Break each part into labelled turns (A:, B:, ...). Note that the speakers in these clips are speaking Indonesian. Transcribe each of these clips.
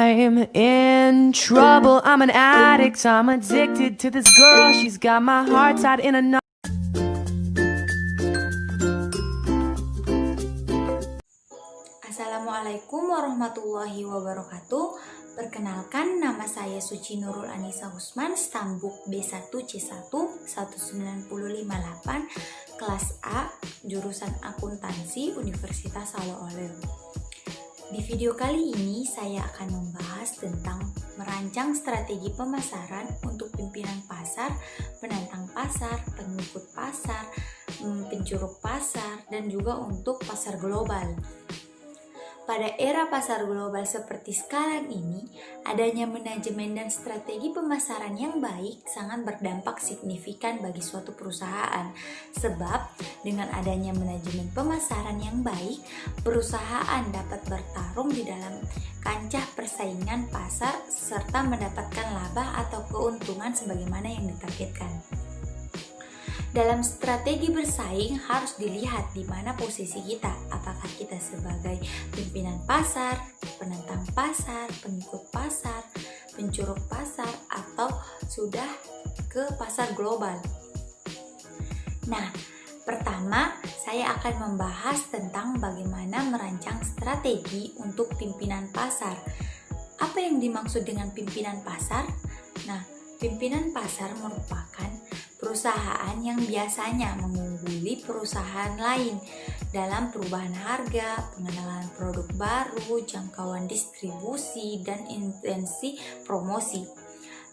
A: I'm in trouble, I'm an addict, I'm addicted to this girl, she's got my heart tied in a knot.
B: Assalamualaikum warahmatullahi wabarakatuh. Perkenalkan, nama saya Suci Nurul Anissa Husman, Stambuk B1C1 19058, kelas A, jurusan akuntansi, Universitas Salo Oleo. Di video kali ini saya akan membahas tentang merancang strategi pemasaran untuk pimpinan pasar, penantang pasar, pengikut pasar, penjuru pasar, dan juga untuk pasar global. Pada era pasar global seperti sekarang ini, adanya manajemen dan strategi pemasaran yang baik sangat berdampak signifikan bagi suatu perusahaan. Sebab dengan adanya manajemen pemasaran yang baik, perusahaan dapat bertarung di dalam kancah persaingan pasar serta mendapatkan laba atau keuntungan sebagaimana yang ditargetkan. Dalam strategi bersaing harus dilihat di mana posisi kita, apakah kita sebagai pimpinan pasar, penantang pasar, pengikut pasar, pencurug pasar, atau sudah ke pasar global. Nah, pertama saya akan membahas tentang bagaimana merancang strategi untuk pimpinan pasar. Apa yang dimaksud dengan pimpinan pasar? Nah, pimpinan pasar merupakan perusahaan yang biasanya mengungguli perusahaan lain dalam perubahan harga, pengenalan produk baru, jangkauan distribusi, dan intensi promosi.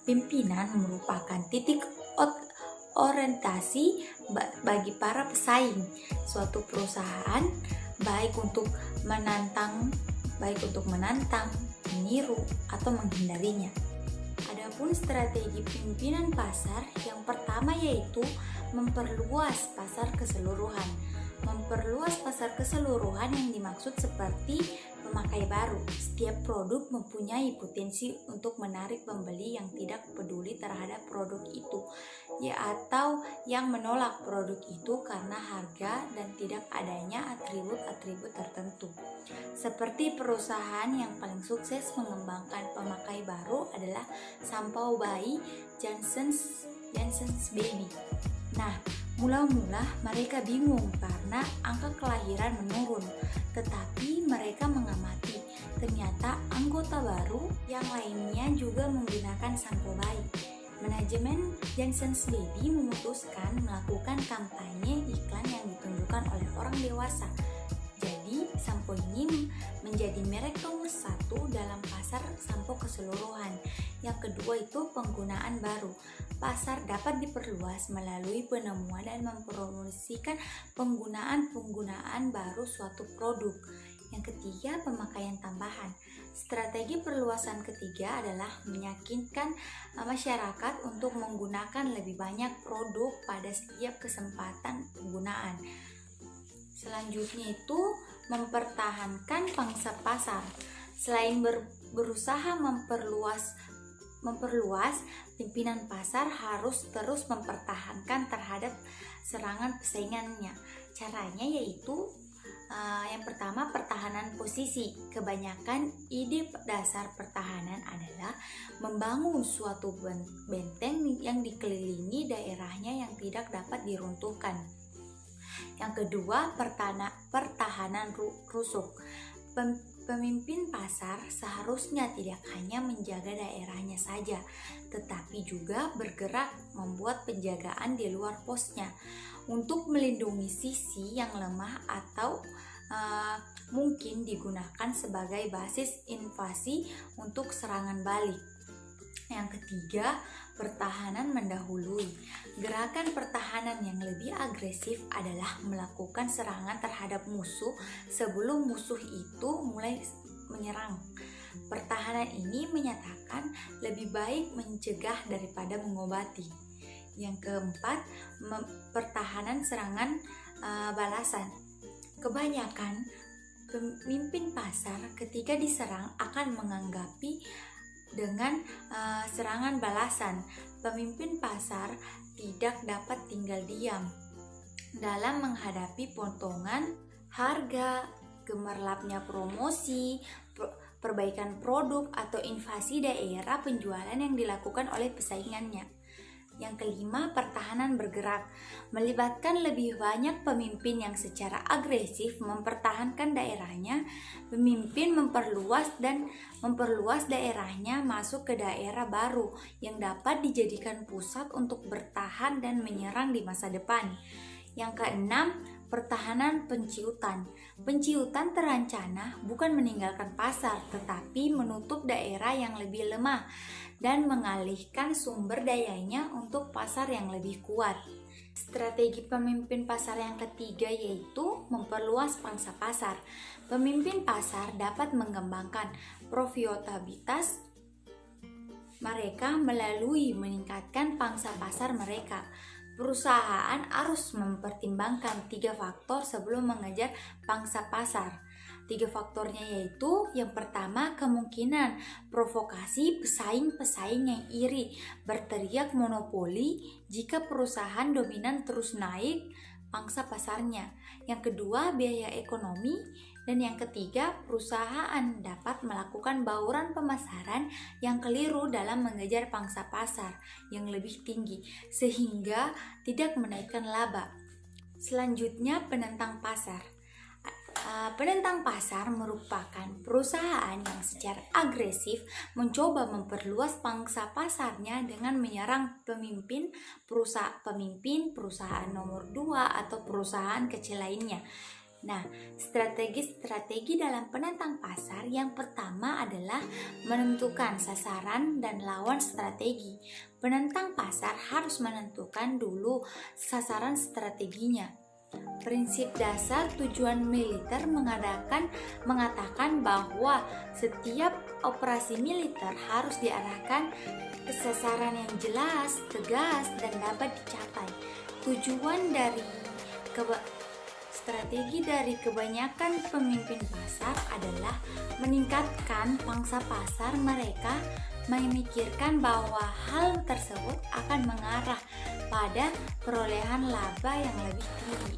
B: Pimpinan merupakan titik orientasi bagi para pesaing suatu perusahaan, baik untuk menantang, meniru, atau menghindarinya. Adapun strategi pimpinan pasar yang pertama yaitu memperluas pasar keseluruhan. Memperluas pasar keseluruhan yang dimaksud seperti pemakai baru. Setiap produk mempunyai potensi untuk menarik pembeli yang tidak peduli terhadap produk itu, atau yang menolak produk itu karena harga dan tidak adanya atribut-atribut tertentu. Seperti perusahaan yang paling sukses mengembangkan pemakai baru adalah Sampo Bayi, Johnson's Baby. Nah, mula-mula mereka bingung karena angka kelahiran menurun, tetapi mereka mengamati ternyata anggota baru yang lainnya juga menggunakan sampo bayi. Manajemen Johnson's Baby memutuskan melakukan kampanye iklan yang ditunjukkan oleh orang dewasa. Jadi, sampo ini menjadi merek nomor 1 dalam pasar sampo keseluruhan. Yang kedua itu penggunaan baru. Pasar dapat diperluas melalui penemuan dan mempromosikan penggunaan baru suatu produk. Yang ketiga, pemakaian tambahan. Strategi perluasan ketiga adalah meyakinkan masyarakat untuk menggunakan lebih banyak produk pada setiap kesempatan penggunaan. Selanjutnya itu mempertahankan pangsa pasar. Selain berusaha memperluas, pimpinan pasar harus terus mempertahankan terhadap serangan pesaingannya. Caranya yaitu yang pertama, pertahanan posisi. Kebanyakan ide dasar pertahanan adalah membangun suatu benteng yang dikelilingi daerahnya yang tidak dapat diruntuhkan. Yang kedua, pertahanan rusuk. Pemimpin pasar seharusnya tidak hanya menjaga daerahnya saja, tetapi juga bergerak membuat penjagaan di luar posnya untuk melindungi sisi yang lemah atau mungkin digunakan sebagai basis invasi untuk serangan balik. Yang ketiga, pertahanan mendahului. Gerakan pertahanan yang lebih agresif adalah melakukan serangan terhadap musuh sebelum musuh itu mulai menyerang. Pertahanan ini menyatakan lebih baik mencegah daripada mengobati. Yang keempat, pertahanan serangan balasan. Kebanyakan pemimpin pasar ketika diserang akan menanggapi dengan serangan balasan. Pemimpin pasar tidak dapat tinggal diam dalam menghadapi potongan harga, gemerlapnya promosi, perbaikan produk, atau invasi daerah penjualan yang dilakukan oleh pesaingannya. Yang kelima, pertahanan bergerak, melibatkan lebih banyak pemimpin yang secara agresif mempertahankan daerahnya. Pemimpin memperluas daerahnya masuk ke daerah baru yang dapat dijadikan pusat untuk bertahan dan menyerang di masa depan. Yang keenam, pertahanan penciutan. Penciutan terancana bukan meninggalkan pasar, tetapi menutup daerah yang lebih lemah dan mengalihkan sumber dayanya untuk pasar yang lebih kuat. Strategi pemimpin pasar yang ketiga yaitu memperluas pangsa pasar. Pemimpin pasar dapat mengembangkan profitabilitas mereka melalui meningkatkan pangsa pasar mereka. Perusahaan harus mempertimbangkan 3 faktor sebelum mengejar pangsa pasar. 3 faktornya yaitu, yang pertama, kemungkinan provokasi pesaing-pesaing yang iri berteriak monopoli jika perusahaan dominan terus naik pangsa pasarnya. Yang kedua, biaya ekonomi. Dan yang ketiga, perusahaan dapat melakukan bauran pemasaran yang keliru dalam mengejar pangsa pasar yang lebih tinggi sehingga tidak menaikkan laba. Selanjutnya, penentang pasar. Penentang pasar merupakan perusahaan yang secara agresif mencoba memperluas pangsa pasarnya dengan menyerang perusahaan nomor 2 atau perusahaan kecil lainnya. Nah, strategi dalam penentang pasar yang pertama adalah menentukan sasaran dan lawan strategi. Penentang pasar harus menentukan dulu sasaran strateginya. Prinsip dasar tujuan militer mengatakan bahwa setiap operasi militer harus diarahkan ke sasaran yang jelas, tegas, dan dapat dicapai. Strategi dari kebanyakan pemimpin pasar adalah meningkatkan pangsa pasar mereka, memikirkan bahwa hal tersebut akan mengarah pada perolehan laba yang lebih tinggi.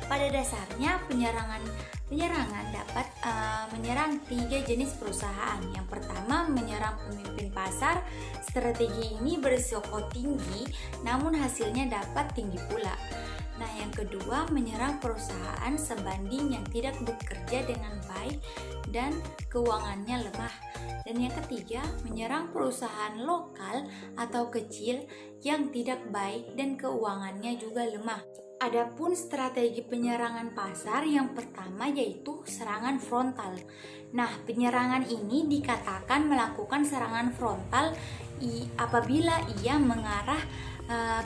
B: Pada dasarnya, penyerangan dapat menyerang 3 jenis perusahaan. Yang pertama, menyerang pemimpin pasar. Strategi ini berisiko tinggi, namun hasilnya dapat tinggi pula. Nah, yang kedua, menyerang perusahaan sebanding yang tidak bekerja dengan baik dan keuangannya lemah. Dan yang ketiga, menyerang perusahaan lokal atau kecil yang tidak baik dan keuangannya juga lemah. Adapun strategi penyerangan pasar yang pertama yaitu serangan frontal. Nah, penyerangan ini dikatakan melakukan serangan frontal apabila ia mengarah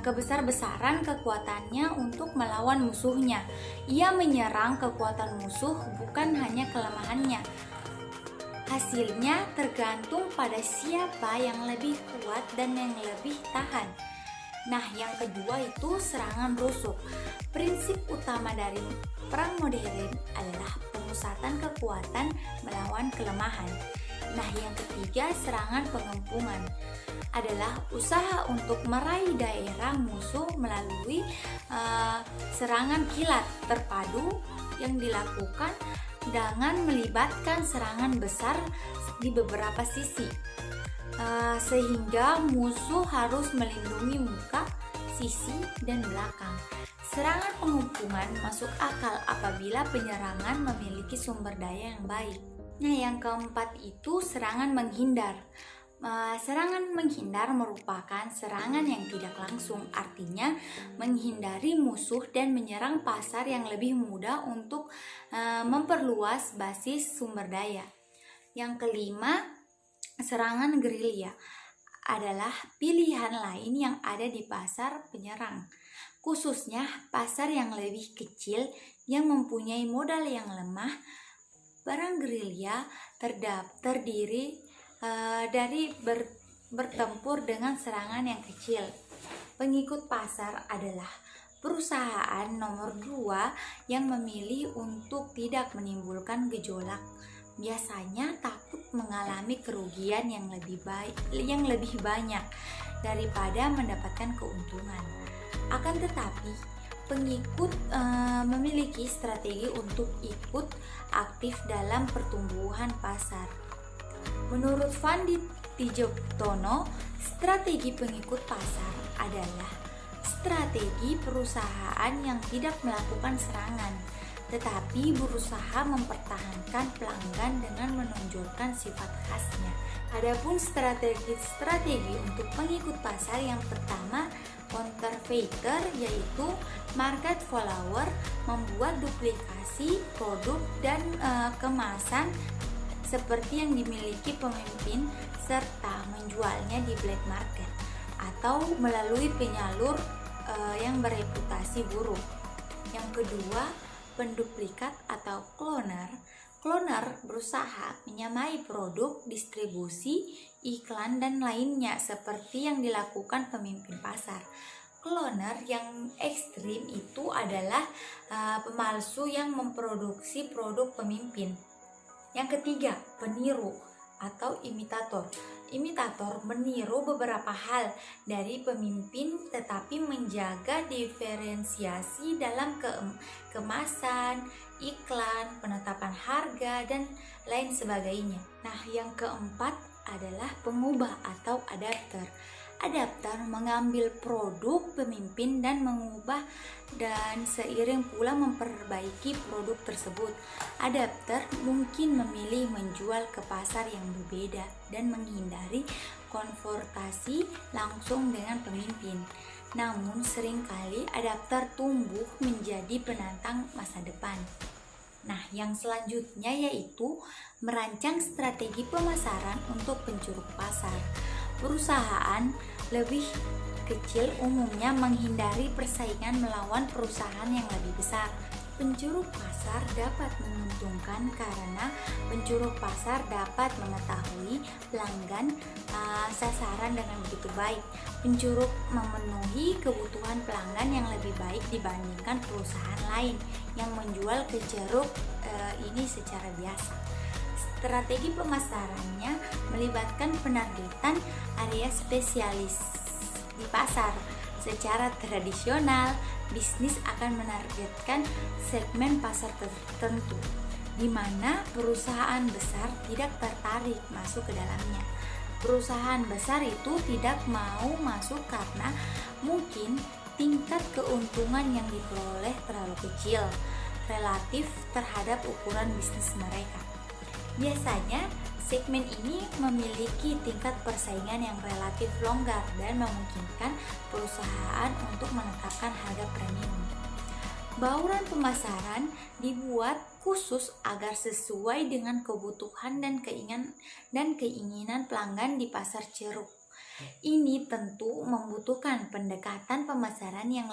B: kebesar-besaran kekuatannya untuk melawan musuhnya. Ia menyerang kekuatan musuh, bukan hanya kelemahannya. Hasilnya tergantung pada siapa yang lebih kuat dan yang lebih tahan. Nah, yang kedua itu serangan rusuk. Prinsip utama dari perang modern adalah pemusatan kekuatan melawan kelemahan. Nah, yang ketiga, serangan pengepungan adalah usaha untuk meraih daerah musuh melalui serangan kilat terpadu yang dilakukan dengan melibatkan serangan besar di beberapa sisi, sehingga musuh harus melindungi muka, sisi, dan belakang. Serangan pengepungan masuk akal apabila penyerangan memiliki sumber daya yang baik. Nah, yang keempat itu serangan menghindar. Serangan menghindar merupakan serangan yang tidak langsung, artinya menghindari musuh dan menyerang pasar yang lebih mudah untuk memperluas basis sumber daya. Yang kelima, serangan gerilya adalah pilihan lain yang ada di pasar penyerang, khususnya pasar yang lebih kecil yang mempunyai modal yang lemah. Perang gerilya terdiri dari bertempur dengan serangan yang kecil. Pengikut pasar adalah perusahaan nomor 2 yang memilih untuk tidak menimbulkan gejolak. Biasanya takut mengalami kerugian yang lebih banyak daripada mendapatkan keuntungan. Akan tetapi, Pengikut memiliki strategi untuk ikut aktif dalam pertumbuhan pasar. Menurut Fandi Tijoktono, strategi pengikut pasar adalah strategi perusahaan yang tidak melakukan serangan, tetapi berusaha mempertahankan pelanggan dengan menonjolkan sifat khasnya. Adapun strategi untuk pengikut pasar yang pertama, counterfeiter, yaitu market follower, membuat duplikasi produk dan kemasan seperti yang dimiliki pemimpin serta menjualnya di black market atau melalui penyalur yang bereputasi buruk. Yang kedua, penduplikat atau cloner. Cloner berusaha menyamai produk, distribusi, iklan, dan lainnya seperti yang dilakukan pemimpin pasar. Cloner yang ekstrim itu adalah pemalsu yang memproduksi produk pemimpin. Yang ketiga, peniru atau imitator. Imitator meniru beberapa hal dari pemimpin tetapi menjaga diferensiasi dalam kemasan, iklan, penetapan harga, dan lain sebagainya. Nah, yang keempat adalah pengubah atau adapter. Adapter mengambil produk pemimpin dan mengubah dan seiring pula memperbaiki produk tersebut. Adapter mungkin memilih menjual ke pasar yang berbeda dan menghindari konfrontasi langsung dengan pemimpin. Namun seringkali adapter tumbuh menjadi penantang masa depan. Nah, yang selanjutnya yaitu merancang strategi pemasaran untuk penjuru pasar. Perusahaan lebih kecil umumnya menghindari persaingan melawan perusahaan yang lebih besar. Penjuru pasar dapat menguntungkan karena penjuru pasar dapat mengetahui pelanggan sasaran dengan begitu baik. Penjuru memenuhi kebutuhan pelanggan yang lebih baik dibandingkan perusahaan lain yang menjual ke ceruk ini secara biasa. Strategi pemasarannya melibatkan penargetan area spesialis di pasar. Secara tradisional, bisnis akan menargetkan segmen pasar tertentu, di mana perusahaan besar tidak tertarik masuk ke dalamnya. Perusahaan besar itu tidak mau masuk karena mungkin tingkat keuntungan yang diperoleh terlalu kecil relatif terhadap ukuran bisnis mereka. Biasanya, segmen ini memiliki tingkat persaingan yang relatif longgar dan memungkinkan perusahaan untuk menetapkan harga premium. Bauran pemasaran dibuat khusus agar sesuai dengan kebutuhan dan keinginan pelanggan di pasar ceruk. Ini tentu membutuhkan pendekatan pemasaran yang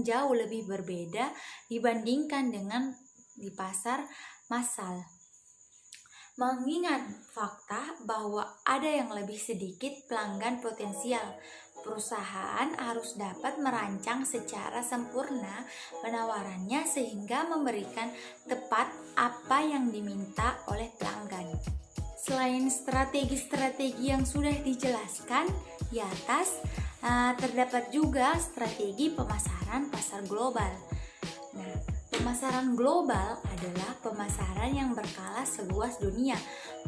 B: jauh lebih berbeda dibandingkan dengan di pasar massal. Mengingat fakta bahwa ada yang lebih sedikit pelanggan potensial, perusahaan harus dapat merancang secara sempurna penawarannya sehingga memberikan tepat apa yang diminta oleh pelanggan. Selain strategi-strategi yang sudah dijelaskan di atas, terdapat juga strategi pemasaran pasar global. Nah, pemasaran global adalah pemasaran yang berskala seluas dunia.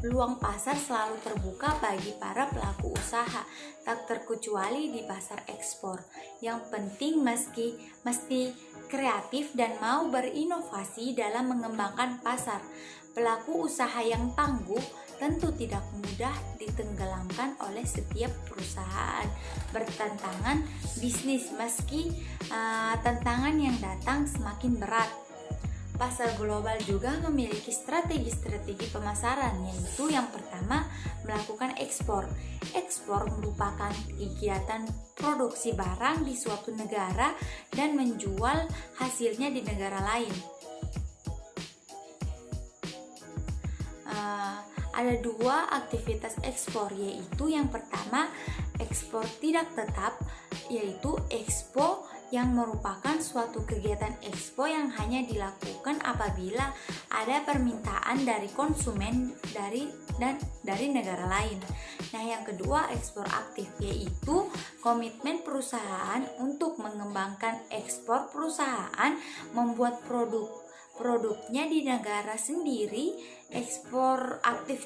B: Peluang pasar selalu terbuka bagi para pelaku usaha, tak terkecuali di pasar ekspor. Yang penting mesti kreatif dan mau berinovasi dalam mengembangkan pasar. Pelaku usaha yang tangguh tentu tidak mudah ditenggelamkan oleh setiap perusahaan bertantangan bisnis meski tantangan yang datang semakin berat. Pasar global juga memiliki strategi-strategi pemasaran, yaitu yang pertama, melakukan ekspor. Ekspor merupakan kegiatan produksi barang di suatu negara dan menjual hasilnya di negara lain. Ada dua aktivitas ekspor, yaitu yang pertama ekspor tidak tetap, yaitu ekspor yang merupakan suatu kegiatan ekspor yang hanya dilakukan apabila ada permintaan dari konsumen dari negara lain. Nah, yang kedua, ekspor aktif, yaitu komitmen perusahaan untuk mengembangkan ekspor. Perusahaan membuat produknya di negara sendiri. Ekspor aktif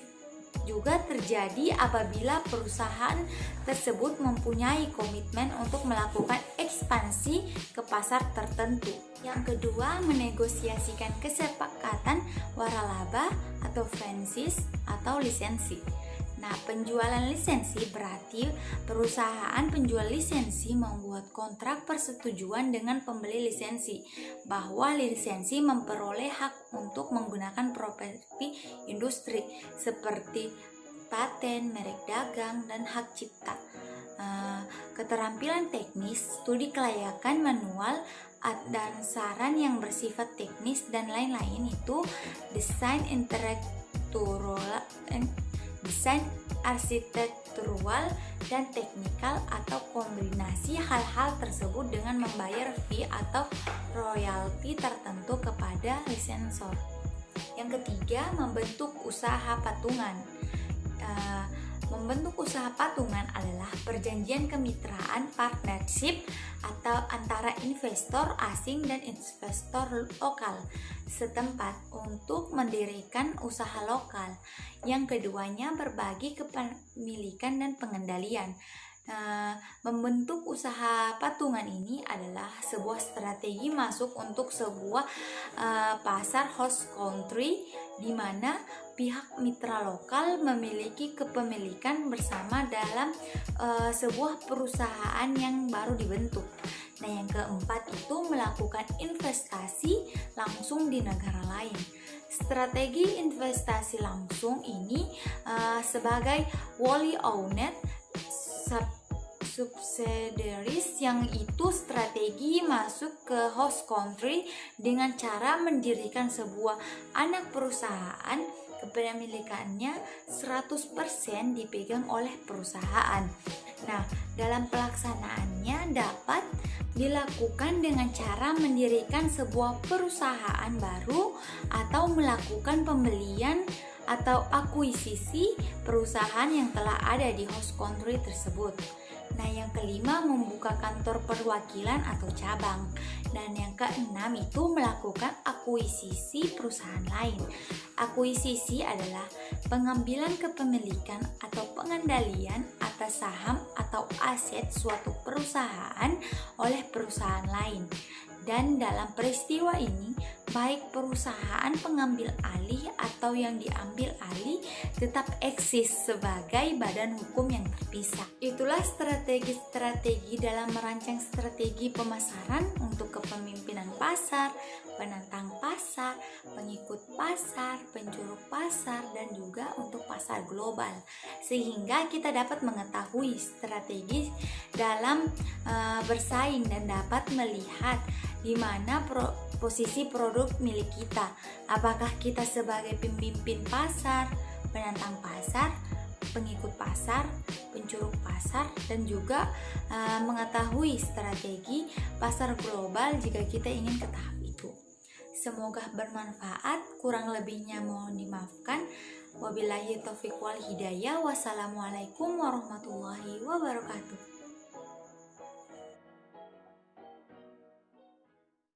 B: juga terjadi apabila perusahaan tersebut mempunyai komitmen untuk melakukan ekspansi ke pasar tertentu. Yang kedua, menegosiasikan kesepakatan waralaba atau franchise atau lisensi. Nah, penjualan lisensi berarti perusahaan penjual lisensi membuat kontrak persetujuan dengan pembeli lisensi bahwa lisensi memperoleh hak untuk menggunakan properti industri seperti paten, merek dagang, dan hak cipta. Keterampilan teknis, studi kelayakan manual, dan saran yang bersifat teknis dan lain-lain itu desain arsitektural dan teknikal atau kombinasi hal-hal tersebut dengan membayar fee atau royalti tertentu kepada lisensor. Yang ketiga, membentuk usaha patungan. Membentuk usaha patungan adalah perjanjian kemitraan partnership atau antara investor asing dan investor lokal setempat untuk mendirikan usaha lokal. Yang keduanya berbagi kepemilikan dan pengendalian. Membentuk usaha patungan ini adalah sebuah strategi masuk untuk sebuah pasar host country di mana pihak mitra lokal memiliki kepemilikan bersama dalam sebuah perusahaan yang baru dibentuk. Nah, yang keempat itu melakukan investasi langsung di negara lain. Strategi investasi langsung ini sebagai wholly owned subsidiaries, yang itu strategi masuk ke host country dengan cara mendirikan sebuah anak perusahaan. Kepemilikannya 100% dipegang oleh perusahaan. Nah, dalam pelaksanaannya dapat dilakukan dengan cara mendirikan sebuah perusahaan baru atau melakukan pembelian atau akuisisi perusahaan yang telah ada di host country tersebut. Nah, yang kelima, membuka kantor perwakilan atau cabang. Dan yang keenam itu melakukan akuisisi perusahaan lain. Akuisisi adalah pengambilan kepemilikan atau pengendalian atas saham atau aset suatu perusahaan oleh perusahaan lain. Dan dalam peristiwa ini, baik perusahaan pengambil alih atau yang diambil alih tetap eksis sebagai badan hukum yang terpisah. Itulah strategi-strategi dalam merancang strategi pemasaran untuk kepemimpinan pasar, penantang pasar, pengikut pasar, penjuru pasar, dan juga untuk pasar global. Sehingga kita dapat mengetahui strategi dalam bersaing dan dapat melihat di mana posisi produk milik kita. Apakah kita sebagai pemimpin pasar, penantang pasar, pengikut pasar, pencurug pasar, dan juga mengetahui strategi pasar global jika kita ingin ke tahap itu. Semoga bermanfaat, kurang lebihnya mohon dimaafkan. Wabillahi taufiq wal hidayah. Wassalamualaikum warahmatullahi wabarakatuh.